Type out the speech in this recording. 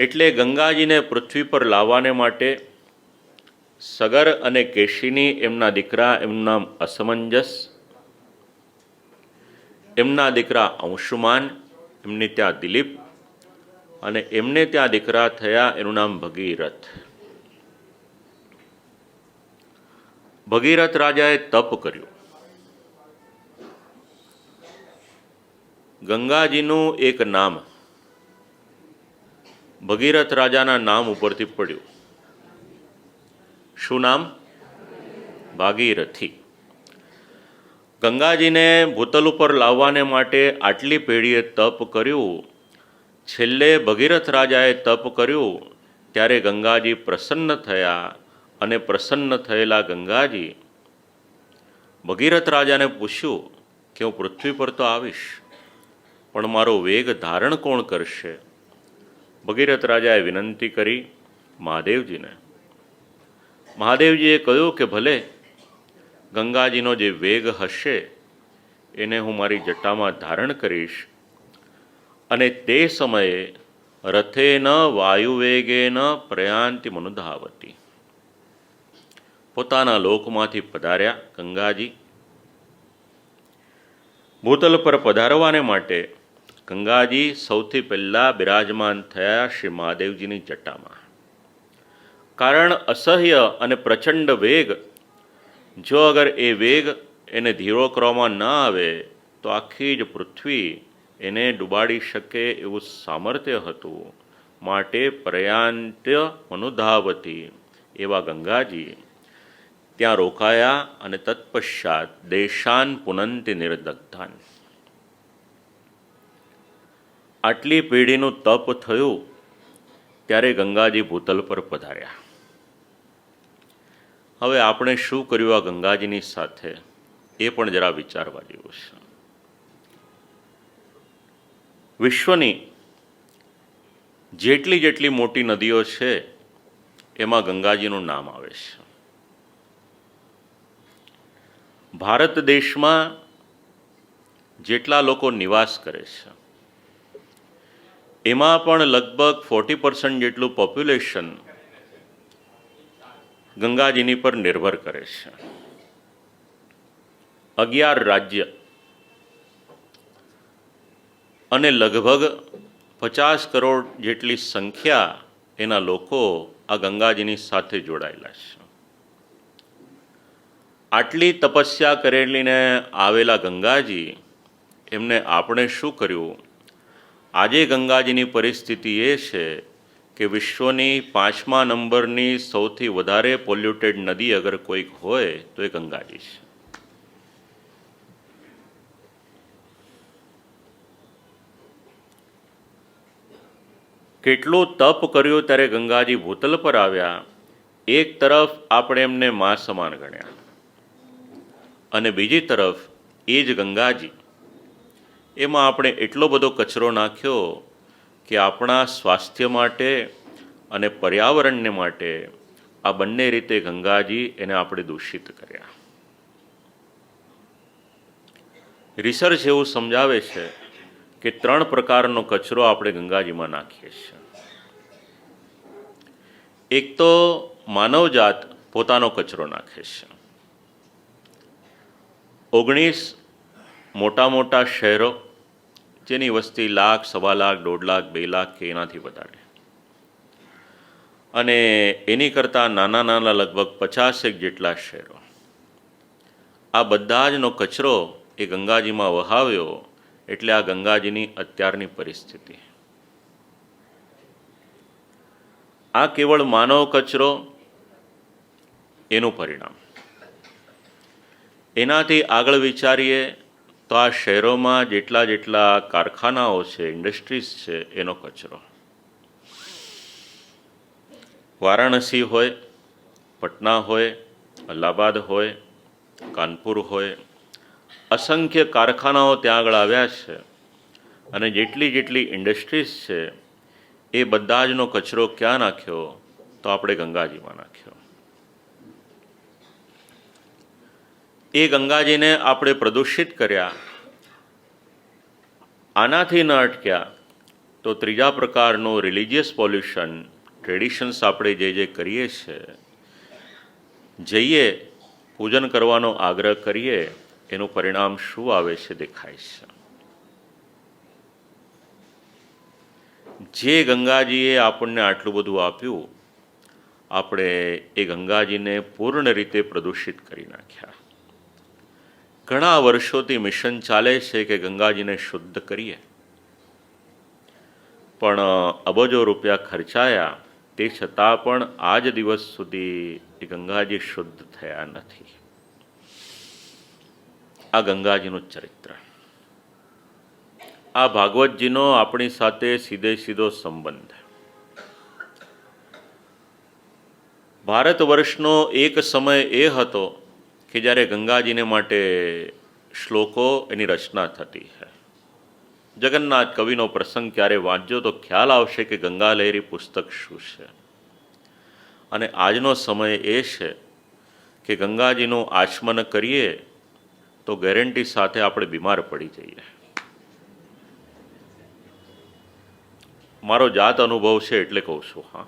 એટલે ગંગાજીને પૃથ્વી પર લાવવાને માટે સગર અને કેશિની એમના દીકરા, એમનું નામ અસમંજસ, એમના દીકરા અંશુમાન, એમની ત્યાં દિલીપ, અને એમને ત્યાં દીકરા થયા, એનું નામ ભગીરથ. ભગીરથ રાજાએ તપ કર્યું. ગંગાજીનું એક નામ ભગીરથ રાજાના નામ ઉપરથી પડ્યું. શું નામ? ભાગીરથી. ગંગાજીને ભૂતલ ઉપર લાવવાને માટે આટલી પેઢીએ તપ કર્યું. છેલ્લે ભગીરથ રાજાએ તપ કર્યું ત્યારે ગંગાજી પ્રસન્ન થયા, અને પ્રસન્ન થયેલા ગંગાજી ભગીરથ રાજાને પૂછ્યું કે હું પૃથ્વી પર તો આવીશ, પણ મારો વેગ ધારણ કોણ કરશે? ભગીરથ રાજાએ વિનંતી કરી મહાદેવજીને. મહાદેવજીએ કહ્યું કે ભલે, ગંગાજીનો જે વેગ હશે એને હું મારી જટામાં ધારણ કરીશ, અને તે સમયે રથેન વાયુવેગેન પ્રયાંતિ મનુધાવતી. પોતાના લોકમાંથી પધાર્યા ગંગાજી. ભૂતલ પર પધારવાને માટે ગંગાજી સૌથી પહેલાં બિરાજમાન થયા શ્રી મહાદેવજીની જટામાં. કારણ અસહ્ય અને પ્રચંડ વેગ, જો અગર એ વેગ એને ધીરો કરવામાં ન આવે તો આખી જ પૃથ્વી એને ડૂબાડી શકે એવું સામર્થ્ય હતું. માટે પ્રયાંત્ય મનુધાવતી એવા ગંગાજી ત્યાં રોકાયા, અને તત્પશ્ચાત દેશાન પુનંતિ નિર્દગ્ધાન. આટલી પેઢીનું તપ થયું ત્યારે ગંગાજી ભૂતલ પર પધાર્યા. હવે આપણે શું કર્યું આ ગંગાજીની સાથે એ પણ જરા વિચારવા જેવું છે. વિશ્વની જેટલી જેટલી મોટી નદીઓ છે એમાં ગંગાજીનું નામ આવે છે. ભારત દેશમાં જેટલા લોકો નિવાસ કરે છે એમાં પણ લગભગ 40% જેટલું પોપ્યુલેશન ગંગાજીની પર નિર્ભર કરે છે. 11 રાજ્ય અને લગભગ 50 કરોડ જેટલી સંખ્યા એના લોકો આ ગંગાજીની સાથે જોડાયેલા છે. આટલી તપસ્યા કરેલીને આવેલા ગંગાજી, એમને આપણે શું કર્યું? આજે ગંગાજીની પરિસ્થિતિ એ છે કે વિશ્વની 5મા નંબરની સૌથી વધારે પોલ્યુટેડ નદી અગર કોઈક હોય તો એ ગંગાજી છે. કેટલું તપ કર્યું ત્યારે ગંગાજી ભૂતલ પર આવ્યા. એક તરફ આપણે એમને મા સમાન ગણ્યા, અને બીજી તરફ એ જ ગંગાજી, એમાં આપણે એટલો બધો કચરો નાખ્યો કે આપણા સ્વાસ્થ્ય માટે અને પર્યાવરણને માટે આ બંને રીતે ગંગાજી એને આપણે દૂષિત કર્યા. રિસર્ચ એવું સમજાવે છે કે 3 પ્રકારનો કચરો આપણે ગંગાજીમાં નાખીએ છીએ. એક તો માનવજાત પોતાનો કચરો નાખે છે. 19 મોટા મોટા શહેરો જેની વસ્તી 1 લાખ, 1.25 લાખ, 1.5 લાખ, 2 લાખ કે એનાથી વધારે, અને એની કરતાં નાના નાના લગભગ 50 જેટલા શહેરો, આ બધા જનો કચરો એ ગંગાજીમાં વહાવ્યો. એટલે આ ગંગાજીની અત્યારની પરિસ્થિતિ. આ કેવળ માનવ કચરો એનું પરિણામ. એનાથી આગળ વિચારીએ તો આ શહેરોમાં જેટલા કારખાનાઓ છે, ઇન્ડસ્ટ્રીઝ છે, એનો કચરો. વારાણસી હોય, પટના હોય, અલ્હાબાદ હોય, કાનપુર હોય, અસંખ્ય કારખાનાઓ ત્યાં આગળ આવ્યા છે, અને જેટલી ઇન્ડસ્ટ્રીઝ છે એ બધા જનો કચરો ક્યાં નાખ્યો? તો આપણે ગંગાજીમાં નાખ્યો. એ ગંગાજીને આપણે પ્રદૂષિત કર્યા. આનાથી ન અટક્યા તો ત્રીજા પ્રકારનું રિલિજિયસ પોલ્યુશન, ટ્રેડિશન્સ આપણે જે કરીએ છીએ, જઈએ પૂજન કરવાનો આગ્રહ કરીએ, એનું પરિણામ શું આવે છે દેખાય છે. જે ગંગાજીએ આપણને આટલું બધું આપ્યું, આપણે એ ગંગાજીને પૂર્ણ રીતે પ્રદૂષિત કરી નાખ્યા. ઘણા વર્ષોથી મિશન ચાલે છે કે ગંગાજીને શુદ્ધ કરીએ, પણ અબજો રૂપિયા ખર્ચાયા, તે છતાં પણ આજ દિવસ સુધી એ ગંગાજી શુદ્ધ થયા નથી. આ ગંગાજીનું ચરિત્ર, આ ભાગવતજીનો આપણી સાથે સીધો સંબંધ. ભારત વર્ષનો એક સમય એ હતો કે જ્યારે ગંગાજીને માટે શ્લોકો એની રચના થતી છે. જગન્નાથ કવિનો પ્રસંગ ક્યારે વાંચજો તો ખ્યાલ આવશે કે ગંગાલહેરી પુસ્તક શું છે. અને આજનો સમય એ છે કે ગંગાજીનું આચમન કરીએ તો ગેરંટી સાથે આપણે બીમાર પડી જઈએ. મારો જાત અનુભવ છે એટલે કહું છું. હા,